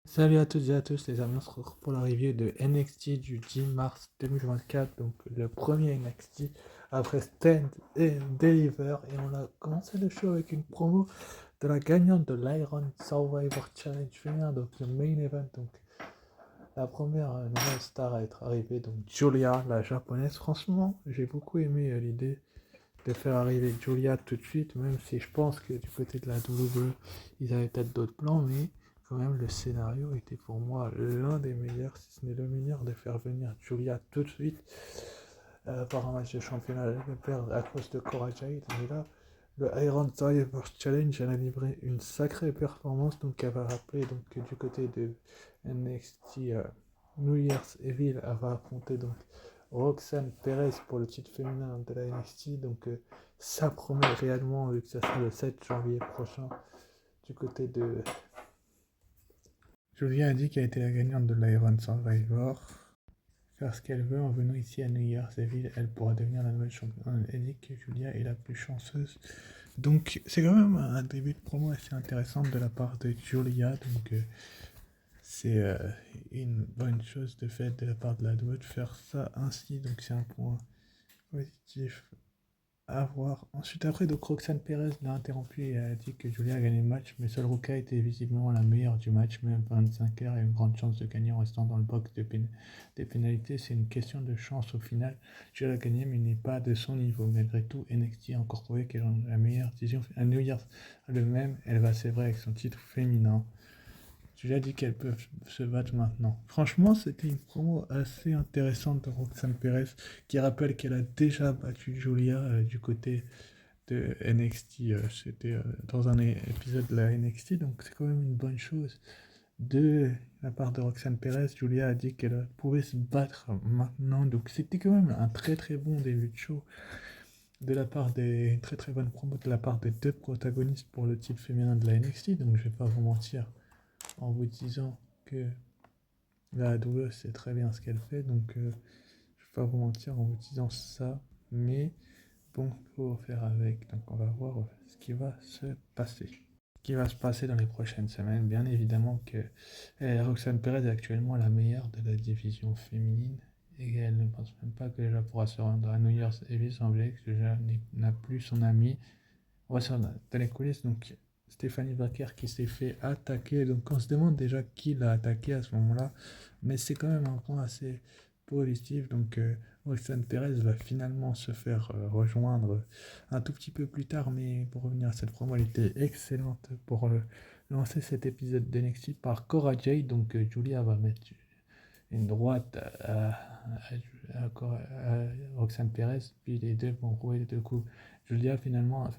Salut à toutes et à tous les amis, on se retrouve pour la review de NXT du 10 mars 2024, donc le premier NXT après Stand et Deliver, et on a commencé le show avec une promo de la gagnante de l'Iron Survivor Challenge féminin, donc le main event, donc la première nouvelle star à être arrivée, donc Julia, la japonaise. Franchement, j'ai beaucoup aimé l'idée de faire arriver Julia tout de suite, même si je pense que du côté de la WWE, ils avaient peut-être d'autres plans, mais quand même le scénario était pour moi l'un des meilleurs, si ce n'est le meilleur, de faire venir Julia tout de suite par un match de championnat, de perdre à cause de Cora Jade. Mais là, le Iron Survivor Challenge, elle a livré une sacrée performance, donc elle va rappeler donc, que du côté de NXT New Year's Evil, elle va affronter donc Roxanne Perez pour le titre féminin de la NXT. Donc ça promet réellement que ça sera le 7 janvier prochain du côté de... Julia a dit qu'elle était la gagnante de l'Iron Survivor. Faire ce qu'elle veut en venant ici à New Year's Evil, elle pourra devenir la nouvelle championne. Elle dit que Julia est la plus chanceuse. Donc c'est quand même un début de promo assez intéressant de la part de Julia. Donc c'est une bonne chose de fait de la part de la WWE de faire ça ainsi. Donc c'est un point positif à voir. Ensuite, après, donc Roxane Perez l'a interrompu et a dit que Julia a gagné le match, mais seule Ruka était visiblement la meilleure du match, même 25 heures et une grande chance de gagner en restant dans le box des pénalités. C'est une question de chance au final. Julia a gagné, mais il n'est pas de son niveau. Malgré tout, NXT a encore prouvé qu'elle est la meilleure décision. À New Year's, le même, elle va, c'est vrai, avec son titre féminin. Julia dit qu'elles peuvent se battre maintenant. Franchement, c'était une promo assez intéressante de Roxane Perez qui rappelle qu'elle a déjà battu Julia du côté de NXT. C'était dans un épisode de la NXT, donc c'est quand même une bonne chose. De la part de Roxane Perez, Julia a dit qu'elle pouvait se battre maintenant, donc c'était quand même un très très bon début de show de la part des très très bonnes promos de la part des deux protagonistes pour le titre féminin de la NXT, donc je vais pas vous mentir en vous disant que la AWE sait très bien ce qu'elle fait, donc je ne vais pas vous mentir en vous disant ça, mais bon, il faut faire avec, donc on va voir ce qui va se passer. Ce qui va se passer dans les prochaines semaines, bien évidemment que Roxane Perez est actuellement la meilleure de la division féminine, et elle ne pense même pas que déjà pourra se rendre à New Year's Evil, semblait que déjà n'a plus son ami. On va sur dans les coulisses, donc Stéphanie Baker qui s'est fait attaquer. Donc on se demande déjà qui l'a attaqué à ce moment-là. Mais c'est quand même un point assez positif. Donc Roxane Perez va finalement se faire rejoindre un tout petit peu plus tard. Mais pour revenir à cette promo, elle était excellente pour lancer cet épisode d'NXT par Cora Jade. Donc Julia va mettre une droite à Roxane Perez, puis les deux vont rouler les deux coups. Julia, finalement,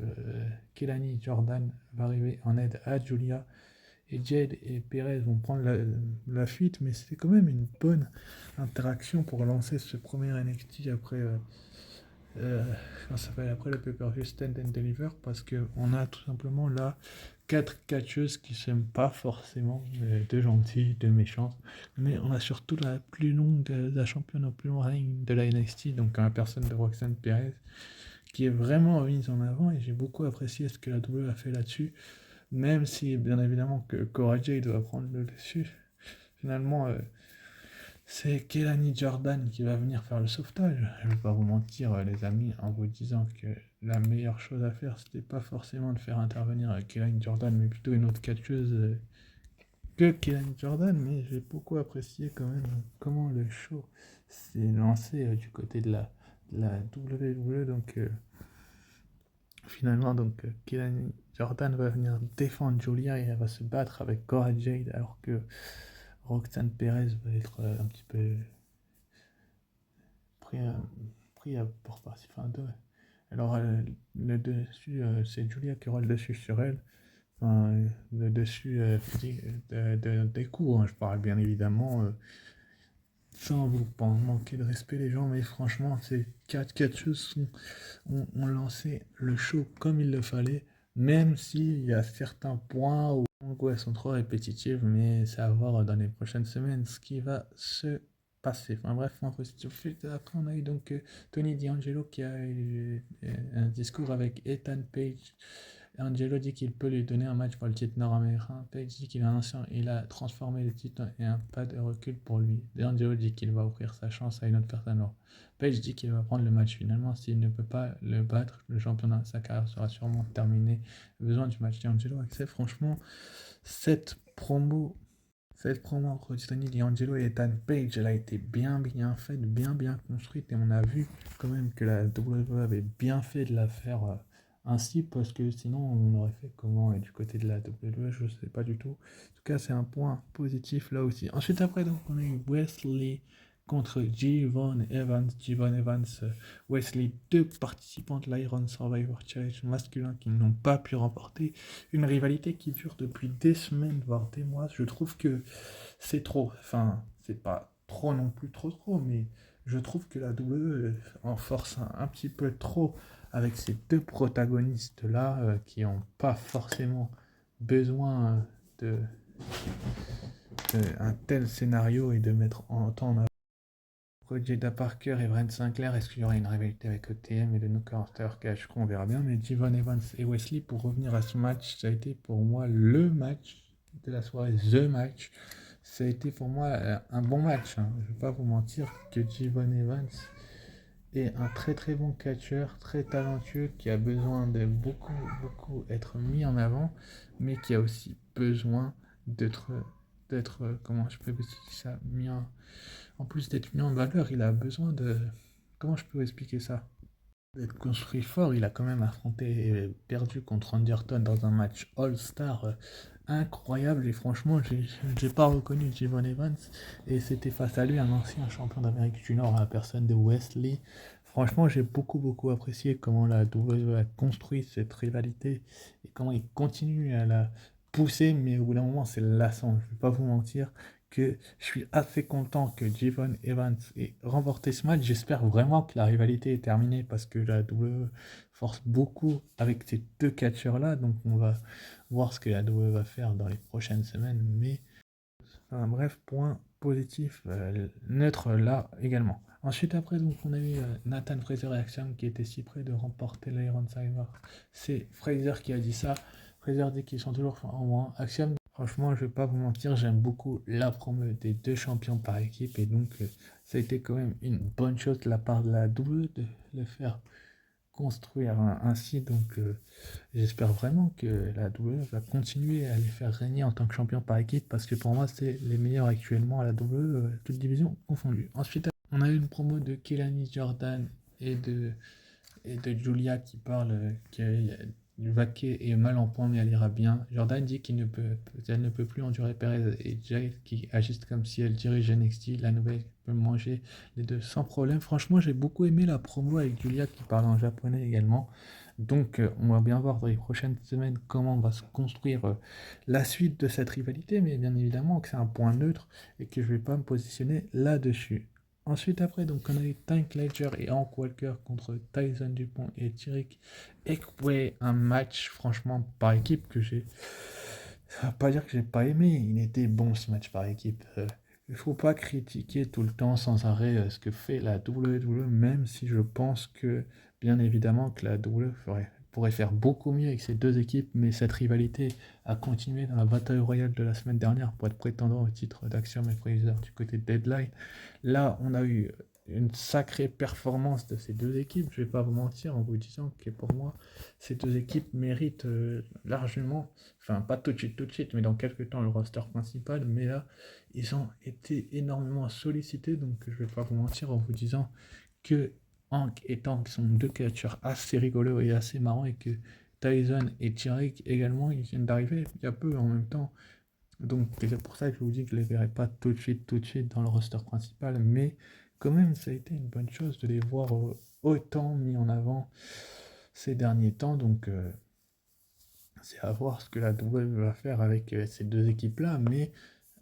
Kelani Jordan va arriver en aide à Julia, et Jade et Perez vont prendre la fuite, mais c'était quand même une bonne interaction pour lancer ce premier NXT après ça s'appelle après le pay-per-view Stand and Deliver, parce qu'on a tout simplement là 4 catcheuses qui s'aiment pas forcément, deux gentilles, deux méchantes, mais on a surtout la plus longue, la championne au plus long règne de la NXT, donc la personne de Roxanne Perez, qui est vraiment mise en avant, et j'ai beaucoup apprécié ce que la WWE a fait là-dessus, même si bien évidemment que Cora Jade doit prendre le dessus. Finalement, c'est Kelani Jordan qui va venir faire le sauvetage. Je ne vais pas vous mentir, les amis, en vous disant que la meilleure chose à faire, c'était pas forcément de faire intervenir Kelani Jordan, mais plutôt une autre catcheuse que Kelani Jordan. Mais j'ai beaucoup apprécié quand même comment le show s'est lancé du côté de la WWE. Donc finalement, donc Kelani Jordan va venir défendre Julia et elle va se battre avec Cora Jade, alors que Roxanne Perez va être un petit peu pris, pris pour partie. Enfin, alors, le dessus, c'est Julia qui aura le dessus sur elle. Enfin, le dessus des coups, hein, je parle bien évidemment, sans vous pas manquer de respect les gens, mais franchement, ces 4 catcheuses ont lancé le show comme il le fallait, même s'il y a certains points où elles sont trop répétitives, mais c'est à voir dans les prochaines semaines ce qui va se passer. Enfin bref, après on a eu donc Tony D'Angelo qui a eu un discours avec Ethan Page Angelo dit qu'il peut lui donner un match pour le titre nord-américain. Page dit qu'il est un ancien, il a transformé le titre et un pas de recul pour lui. Angelo dit qu'il va offrir sa chance à une autre personne. Alors, Page dit qu'il va prendre le match finalement. S'il ne peut pas le battre, le championnat, sa carrière sera sûrement terminée. Besoin du match d'Angelo accepte. Franchement, cette promo entre Tony D'Angelo et Ethan Page, elle a été bien faite, bien construite, et on a vu quand même que la WWE avait bien fait de la faire ainsi, parce que sinon on aurait fait comment du côté de la WWE, je sais pas du tout. En tout cas, c'est un point positif là aussi. Ensuite, après, donc, on a eu Wesley contre Jevon Evans. Jevon Evans, Wesley, deux participants de l'Iron Survivor Challenge masculin qui n'ont pas pu remporter. Une rivalité qui dure depuis des semaines, voire des mois. Je trouve que c'est trop. Enfin, c'est pas trop non plus trop, mais je trouve que la WWE en force un petit peu trop avec ces deux protagonistes-là qui n'ont pas forcément besoin d'un tel scénario et de mettre en temps en avant Jada Parker et Brent Sinclair. Est-ce qu'il y aura une rivalité avec OTM et le No Carter Cash? On verra bien. Mais Jevon Evans et Wesley, pour revenir à ce match, ça a été pour moi le match de la soirée, the match. Ça a été pour moi un bon match. Je ne vais pas vous mentir que Jevon Evans est un très bon catcheur, très talentueux, qui a besoin de beaucoup être mis en avant, mais qui a aussi besoin d'être comment je peux expliquer ça, en plus d'être mis en valeur, il a besoin de, comment je peux expliquer ça, d'être construit fort. Il a quand même affronté et perdu contre Anderton dans un match All-Star incroyable, et franchement j'ai pas reconnu Jevon Evans, et c'était face à lui un ancien champion d'Amérique du Nord, à la personne de Wesley. Franchement, j'ai beaucoup apprécié comment la WWE a construit cette rivalité et comment il continue à la pousser, mais au bout d'un moment c'est lassant, je vais pas vous mentir que je suis assez content que Jevon Evans ait remporté ce match. J'espère vraiment que la rivalité est terminée, parce que la WWE force beaucoup avec ces deux catcheurs-là. Donc on va voir ce que la WWE va faire dans les prochaines semaines. Mais bref, point positif, neutre là également. Ensuite, après, donc, on a eu Nathan Fraser et Axiom qui étaient si près de remporter l'Iron Survivor. C'est Fraser qui a dit ça. Fraser dit qu'ils sont toujours en moins. Axiom, franchement, je vais pas vous mentir, j'aime beaucoup la promo des deux champions par équipe, et donc ça a été quand même une bonne chose de la part de la WWE de le faire construire ainsi. Donc j'espère vraiment que la WWE va continuer à les faire régner en tant que champion par équipe, parce que pour moi c'est les meilleurs actuellement à la WWE, toutes divisions confondues. Ensuite, on a eu une promo de Kelani Jordan et de Julia qui parle Vaquet est mal en point, mais elle ira bien. Jordan dit qu'elle ne peut plus endurer Perez, et Jay qui agissent comme si elle dirigeait NXT. La nouvelle peut manger les deux sans problème. Franchement, j'ai beaucoup aimé la promo avec Julia qui parle en japonais également. Donc, on va bien voir dans les prochaines semaines comment va se construire la suite de cette rivalité, mais bien évidemment que c'est un point neutre et que je ne vais pas me positionner là-dessus. Ensuite, après, donc, on a eu Tank Ledger et Hank Walker contre Tyson Dupont et Tyrick Ekwe. Un match, franchement, par équipe que j'ai. Ça va pas dire que j'ai pas aimé. Il était bon ce match par équipe. Il faut pas critiquer tout le temps sans arrêt ce que fait la WWE, même si je pense que, bien évidemment, que la WWE pourrait faire beaucoup mieux avec ces deux équipes, mais cette rivalité a continué dans la bataille royale de la semaine dernière pour être prétendant au titre d'Axiom et Fraser du côté de Deadline. Là, on a eu une sacrée performance de ces deux équipes. Je vais pas vous mentir en vous disant que pour moi, ces deux équipes méritent largement, enfin pas tout de suite, mais dans quelques temps, le roster principal. Mais là, ils ont été énormément sollicités, donc je vais pas vous mentir en vous disant que Hank et Tank sont deux catcheurs assez rigolos et assez marrants, et que Tyson et Tyrick également, ils viennent d'arriver il y a peu en même temps. Donc c'est pour ça que je vous dis que je ne les verrai pas tout de suite dans le roster principal, mais quand même ça a été une bonne chose de les voir autant mis en avant ces derniers temps. Donc c'est à voir ce que la WWE va faire avec ces deux équipes-là, mais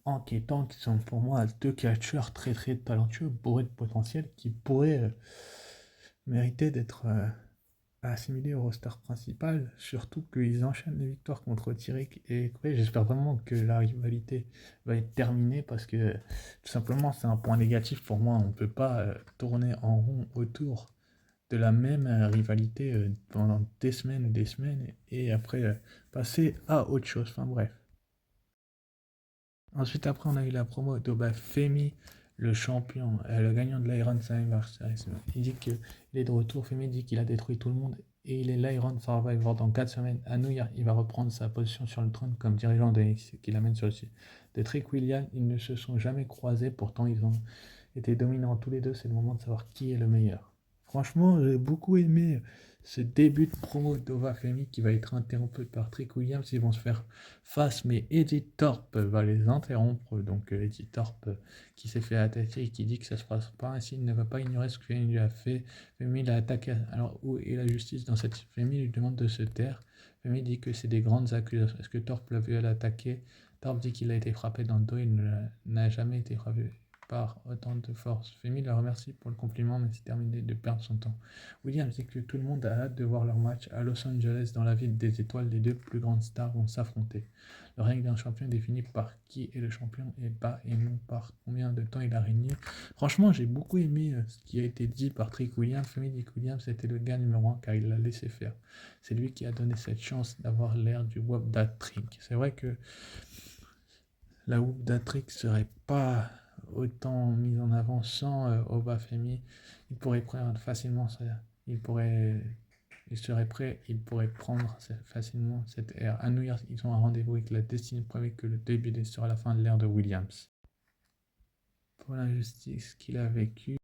en quittant qui sont pour moi deux catcheurs très talentueux, bourrés de potentiel, qui pourraient mériter d'être assimilés au roster principal, surtout qu'ils enchaînent les victoires contre Tyrick et Quay. J'espère vraiment que la rivalité va être terminée, parce que tout simplement c'est un point négatif pour moi. On ne peut pas tourner en rond autour de la même rivalité pendant des semaines, et après passer à autre chose. Enfin bref. Ensuite, après, on a eu la promo d'Oba Femi, le champion, le gagnant de l'Iron Survivor Series. Il dit qu'il est de retour. Femi dit qu'il a détruit tout le monde et il est l'Iron Survivor dans 4 semaines. À New York, il va reprendre sa position sur le trône comme dirigeant de NXT qui l'amène sur le site. De Trick Williams, ils ne se sont jamais croisés, pourtant ils ont été dominants tous les deux. C'est le moment de savoir qui est le meilleur. Franchement, j'ai beaucoup aimé ce début de promo d'Ova Femi qui va être interrompu par Trick Williams. Ils vont se faire face, mais Eddie Thorpe va les interrompre. Donc Eddie Thorpe qui s'est fait attaquer et qui dit que ça se passe pas ainsi, il ne va pas ignorer ce que Femi lui a fait. Femi l'a attaqué. Alors où est la justice dans cette Femi lui demande de se taire. Femi dit que c'est des grandes accusations. Est-ce que Thorpe l'a vu l'attaquer? Thorpe dit qu'il a été frappé dans le dos. Il n'a jamais été frappé par autant de force. Femi le remercie pour le compliment, mais c'est terminé de perdre son temps. Williams dit que tout le monde a hâte de voir leur match à Los Angeles, dans la ville des étoiles. Les deux plus grandes stars vont s'affronter. Le règne d'un champion est défini par qui est le champion et pas, et non par combien de temps il a régné. Franchement, j'ai beaucoup aimé ce qui a été dit par Trick Williams. Femi dit que Williams était le gars numéro 1 car il l'a laissé faire. C'est lui qui a donné cette chance d'avoir l'air du Whoop That Trick. C'est vrai que la Whoop That Trick serait pas autant mise en avant sans Oba Femi. Il pourrait prendre facilement ça. Il serait prêt, il pourrait prendre facilement cette ère. À New York, ils ont un rendez-vous avec la destinée prévue que le début sera la fin de l'ère de Williams. Pour l'injustice qu'il a vécue,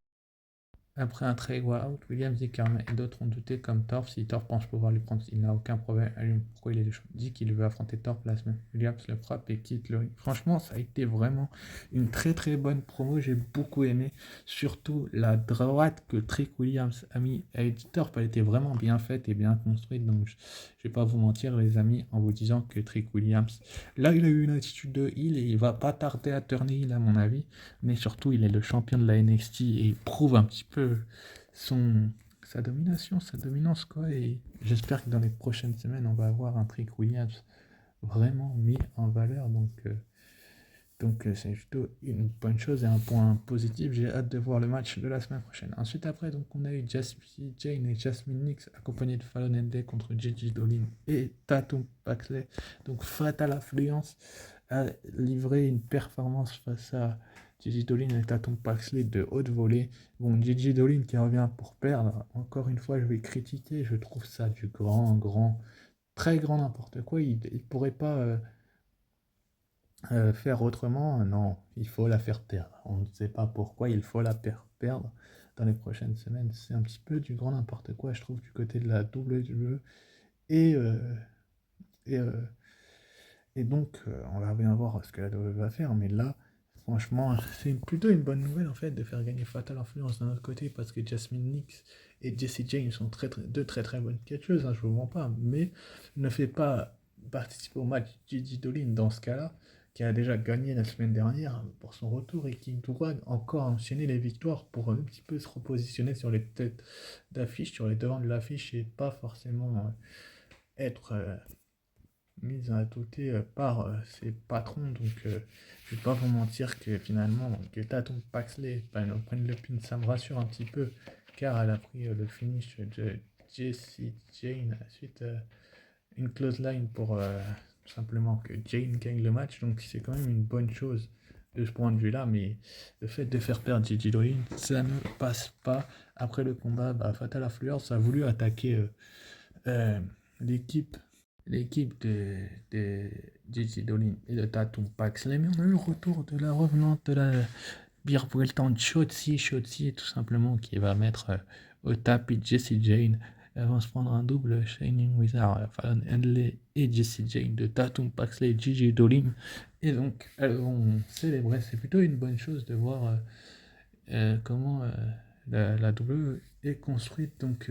après un très out, Williams dit Carmen et d'autres ont douté comme Thorpe. Si Thorpe pense pouvoir lui prendre, il n'a aucun problème. Allume pourquoi il est dit qu'il veut affronter Thorpe la semaine. Williams le frappe et quitte le ring. Franchement, ça a été vraiment une très très bonne promo. J'ai beaucoup aimé. Surtout la droite que Trick Williams a mis à Eddie Thorpe. Elle était vraiment bien faite et bien construite. Donc je vais pas vous mentir les amis en vous disant que Trick Williams, là il a eu une attitude de heel et il va pas tarder à turner heel à mon avis. Mais surtout il est le champion de la NXT et il prouve un petit peu sa domination, sa dominance quoi, et j'espère que dans les prochaines semaines on va avoir un Trick Williams vraiment mis en valeur, donc c'est plutôt une bonne chose et un point positif. J'ai hâte de voir le match de la semaine prochaine. Ensuite après donc on a eu Jessie Jane et Jasmine Nix accompagnés de Fallon Henley contre Gigi Dolin et Tatum Paxley. Donc Fatal Affluence a livré une performance face à Gigi Dolin et Tatum Paxley de haute volée. Bon, Gigi Dolin qui revient pour perdre. Encore une fois, je vais critiquer. Je trouve ça du très grand n'importe quoi. Il pourrait pas faire autrement. Non, il faut la faire perdre. On ne sait pas pourquoi il faut la faire perdre dans les prochaines semaines. C'est un petit peu du grand n'importe quoi, je trouve, du côté de la WWE. Et, et, euh, et donc, on va bien voir ce que la WWE va faire. Mais là, franchement, c'est plutôt une bonne nouvelle en fait de faire gagner Fatal Influence d'un autre côté parce que Jasmine Nix et Jessie Jane sont deux très très bonnes catcheuses, hein, je vous mens pas, mais ne fait pas participer au match Gigi Dolin dans ce cas-là, qui a déjà gagné la semaine dernière pour son retour et qui doit encore enchaîner les victoires pour un petit peu se repositionner sur les têtes d'affiche, sur les devants de l'affiche et pas forcément être mise à douter par ses patrons. Donc, je vais pas vous mentir que finalement, que Tatum Paxley prenne le pin, ça me rassure un petit peu, car elle a pris le finish de Jessie Jane. Ensuite, une close line pour tout simplement que Jane gagne le match. Donc, c'est quand même une bonne chose de ce point de vue-là, mais le fait de faire perdre Gigi Dolin, ça ne passe pas. Après le combat, Fatal Affluence a voulu attaquer l'équipe de Gigi Dolin et de Tatum Paxley, mais on a eu le retour de la revenante de la bière brûlante Shotzi tout simplement, qui va mettre au tapis Jessie Jane. Elles vont se prendre un double Shining Wizard, Fallon Henley et Jessie Jane de Tatum Paxley et Gigi Dolin, et donc elles vont célébrer. C'est plutôt une bonne chose de voir comment la W est construite. Donc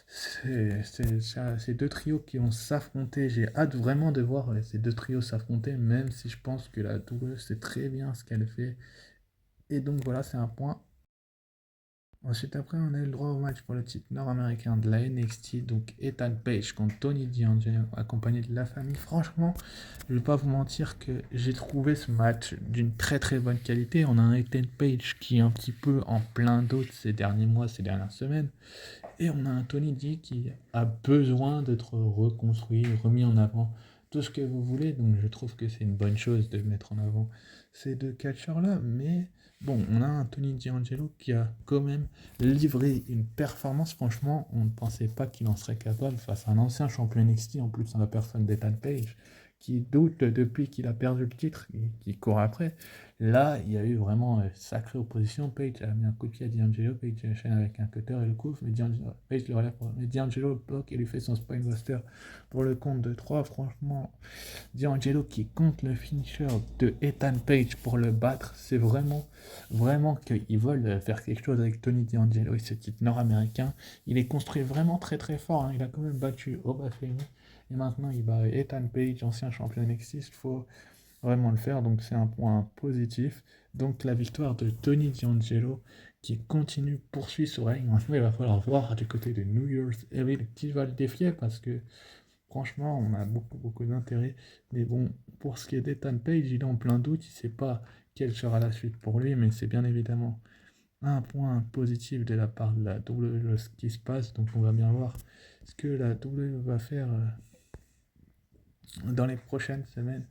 c'est deux trios qui vont s'affronter. J'ai hâte vraiment de voir ces deux trios s'affronter, même si je pense que la W sait très bien ce qu'elle fait. Et donc voilà, c'est un point Ensuite, après, on a eu le droit au match pour le titre nord-américain de la NXT, donc Ethan Page contre Tony D'Angelo, accompagné de la famille. Franchement, je vais pas vous mentir que j'ai trouvé ce match d'une très très bonne qualité. On a un Ethan Page qui est un petit peu en plein d'autres ces derniers mois, ces dernières semaines. Et on a un Tony D qui a besoin d'être reconstruit, remis en avant, tout ce que vous voulez. Donc je trouve que c'est une bonne chose de mettre en avant ces deux catcheurs-là. Mais bon, on a un Tony D'Angelo qui a quand même livré une performance. Franchement, on ne pensait pas qu'il en serait capable face à un ancien champion NXT, en plus en la personne d'Ethan Page, qui doute depuis qu'il a perdu le titre et qui court après. Là, il y a eu vraiment sacrée opposition. Page a mis un coup de pied à D'Angelo. Page enchaîne avec un cutter et le couvre. Mais Page le relève. Mais D'Angelo le bloque et lui fait son spinebuster pour le compte de 3. Franchement, D'Angelo qui compte le finisher de Ethan Page pour le battre. C'est vraiment qu'ils veulent faire quelque chose avec Tony D'Angelo et ce titre nord-américain. Il est construit vraiment très très fort. Hein. Il a quand même battu Obafemi. Et maintenant, il bat Ethan Page, ancien champion NXT. Il faut vraiment le faire, donc c'est un point positif. Donc la victoire de Tony D'Angelo qui continue, poursuit son règne. Maintenant, il va falloir voir du côté de New Year's Evil qui va le défier parce que franchement, on a beaucoup d'intérêt. Mais bon, pour ce qui est d'Ethan Page, il est en plein doute, il ne sait pas quelle sera la suite pour lui, mais c'est bien évidemment un point positif de la part de la WWE ce qui se passe. Donc on va bien voir ce que la WWE va faire dans les prochaines semaines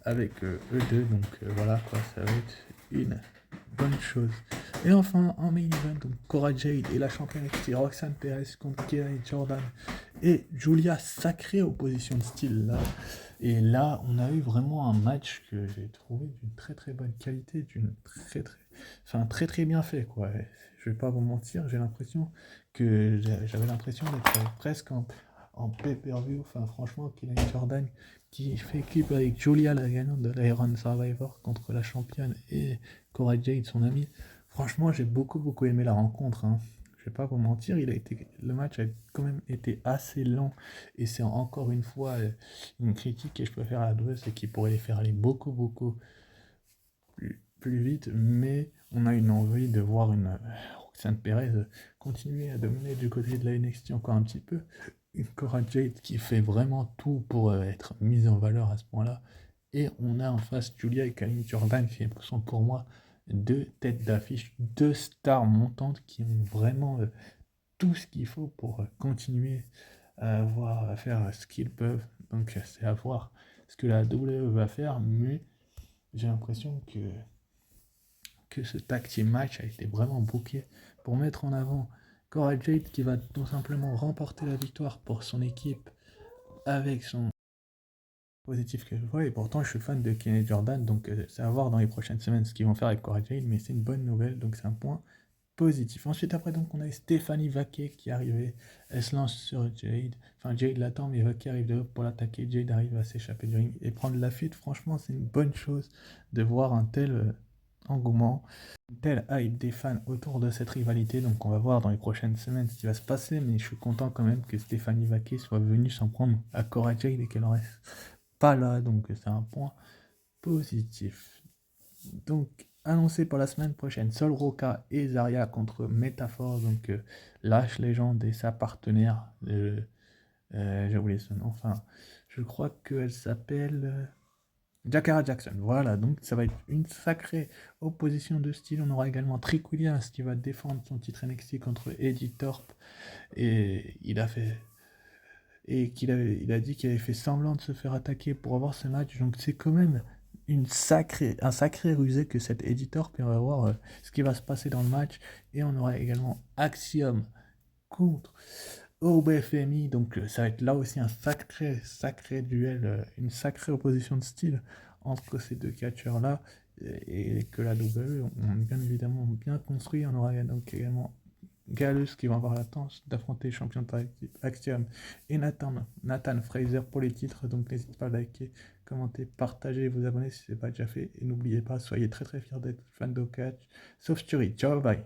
avec eux deux. Donc voilà quoi, ça va être une bonne chose. Et enfin, en main event, donc Cora Jade et la championne NXT Roxanne Perez contre Kelly Jordan et Julia, sacrée opposition de style là. Et là, on a eu vraiment un match que j'ai trouvé d'une très très bonne qualité, très bien fait quoi. Je vais pas vous mentir, j'avais l'impression d'être presque en pay-per-view. Enfin, franchement, Kelly Jordan qui fait équipe avec Julia, la gagnante de l'Iron Survivor, contre la championne et Cora Jade, son amie. Franchement, j'ai beaucoup aimé la rencontre. Hein. Je vais pas vous mentir, le match a quand même été assez lent. Et c'est encore une fois une critique que je peux faire à la WWE, c'est qu'il pourrait les faire aller beaucoup plus vite. Mais on a une envie de voir une Roxanne Perez continuer à dominer du côté de la NXT encore un petit peu. Une Cora Jade qui fait vraiment tout pour être mise en valeur à ce point-là. Et on a en face Julia et Kalin Jordan qui sont pour moi deux têtes d'affiche, deux stars montantes qui ont vraiment tout ce qu'il faut pour continuer à faire ce qu'ils peuvent. Donc c'est à voir ce que la WWE va faire, mais j'ai l'impression que ce tag team match a été vraiment booké pour mettre en avant Cora Jade qui va tout simplement remporter la victoire pour son équipe avec son positif que je vois. Et pourtant, je suis fan de Kenny Jordan, donc c'est à voir dans les prochaines semaines ce qu'ils vont faire avec Cora Jade, mais c'est une bonne nouvelle, donc c'est un point positif. Ensuite, après, donc, on a Stéphanie Vaquet qui est arrivée. Elle se lance sur Jade. Enfin, Jade l'attend, mais Vaquet arrive de haut pour l'attaquer. Jade arrive à s'échapper du ring et prendre la fuite. Franchement, c'est une bonne chose de voir un tel engouement, une telle hype des fans autour de cette rivalité. Donc, on va voir dans les prochaines semaines ce qui va se passer. Mais je suis content quand même que Stéphanie Vaquet soit venue s'en prendre à Cora Jade et qu'elle en reste pas là. Donc, c'est un point positif. Donc, annoncé pour la semaine prochaine, Sol Roca et Zarya contre Métaphore, donc Lash Legend et sa partenaire, j'ai oublié son nom, enfin, je crois qu'elle s'appelle Jakara Jackson. Voilà, donc ça va être une sacrée opposition de style. On aura également Trick Williams qui va défendre son titre NXT contre Eddie Thorpe, et il a dit qu'il avait fait semblant de se faire attaquer pour avoir ce match, donc c'est quand même un sacré rusé que cet éditeur, puis on va voir ce qui va se passer dans le match. Et on aura également Axiom contre OBFMI, donc ça va être là aussi un sacré duel, une sacrée opposition de style entre ces deux catcheurs-là, et que la WWE ont bien évidemment bien construit. On aura donc également Gallus qui va avoir la chance d'affronter le champion de Axiom et Nathan Fraser pour les titres. Donc n'hésitez pas à liker, commenter, partager, vous abonner si ce n'est pas déjà fait. Et n'oubliez pas, soyez très fiers d'être fan de catch. Sauf Fury. Ciao, bye.